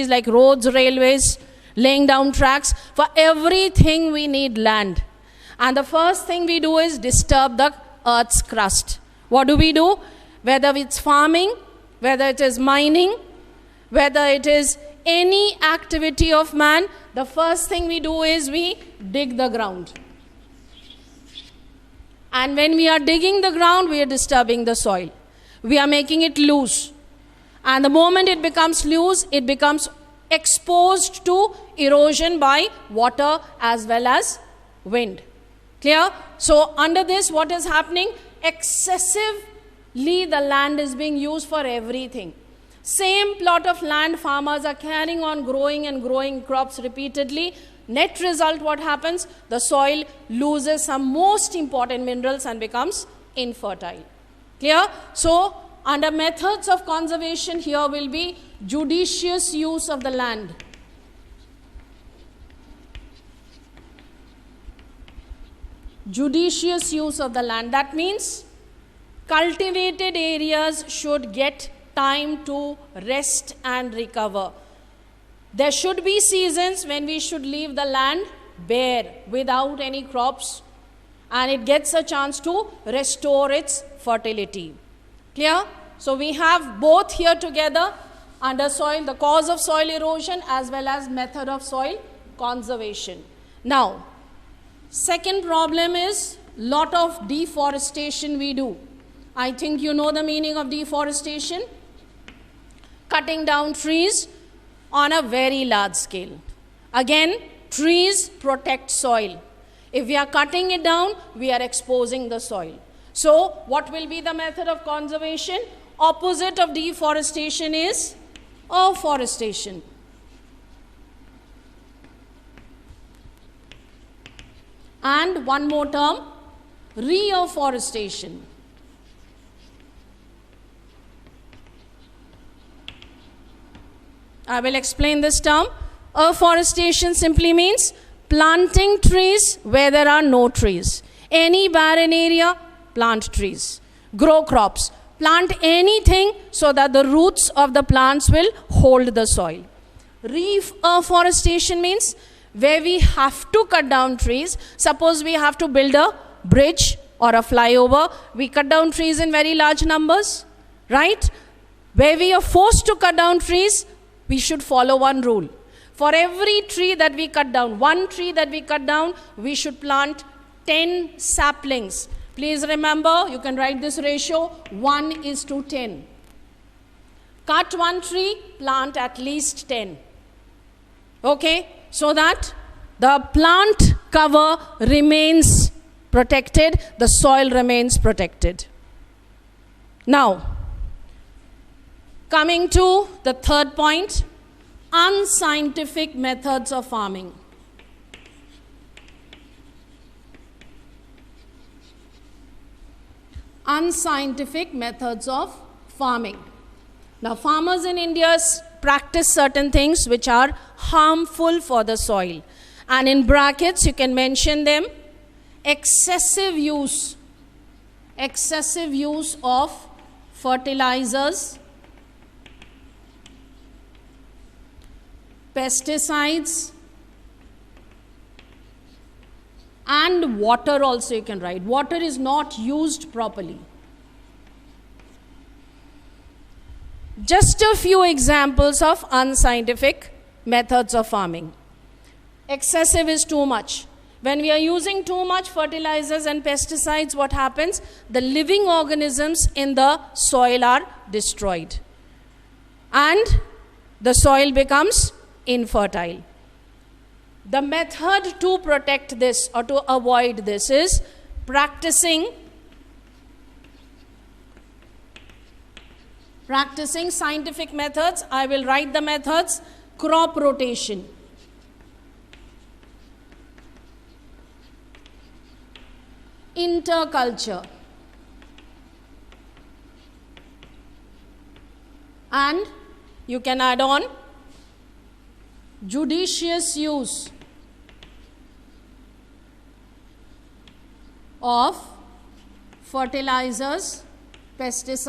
like roads, railways, laying down tracks. For everything we need land. And the first thing we do is disturb the earth's crust. What do we do? Whether it's farming, whether it is mining, whether it is any activity of man, the first thing we do is we dig the ground. And when we are digging the ground, we are disturbing the soil. We are making it loose. And the moment it becomes loose, it becomes exposed to erosion by water as well as wind. Clear? So under this, what is happening? Excessively the land is being used for everything. Same plot of land, farmers are carrying on growing and growing crops repeatedly. Net result, what happens? The soil loses some most important minerals and becomes infertile. Clear? So under methods of conservation, here will be judicious use of the land. Judicious use of the land. That means cultivated areas should get time to rest and recover. There should be seasons when we should leave the land bare without any crops, and it gets a chance to restore its fertility. Clear? So we have both here together under soil, the cause of soil erosion as well as method of soil conservation. Now, second problem is lot of deforestation we do. I think you know the meaning of deforestation. Cutting down trees on a very large scale. Again, trees protect soil. If we are cutting it down, we are exposing the soil. So, what will be the method of conservation? Opposite of deforestation is afforestation. And one more term, reforestation. I will explain this term. Afforestation simply means planting trees where there are no trees. Any barren area, plant trees. Grow crops. Plant anything so that the roots of the plants will hold the soil. Reforestation means where we have to cut down trees. Suppose we have to build a bridge or a flyover. We cut down trees in very large numbers, right? Where we are forced to cut down trees, we should follow one rule. For every tree that we cut down, one tree that we cut down, we should plant 10 saplings. Please remember, you can write this ratio, 1:10. Cut one tree, plant at least 10. Okay? So that the plant cover remains protected, the soil remains protected. Now, coming to the third point, unscientific methods of farming. Unscientific methods of farming. Now, farmers in India practice certain things which are harmful for the soil. And in brackets, you can mention them. Excessive use of fertilizers, pesticides, and water also you can write. Water is not used properly. Just a few examples of unscientific methods of farming. Excessive is too much. When we are using too much fertilizers and pesticides, what happens? The living organisms in the soil are destroyed. And the soil becomes infertile. The method to protect this or to avoid this is practicing scientific methods. I will write the methods. Crop rotation. Interculture. And you can add on judicious use of fertilizers, pesticides,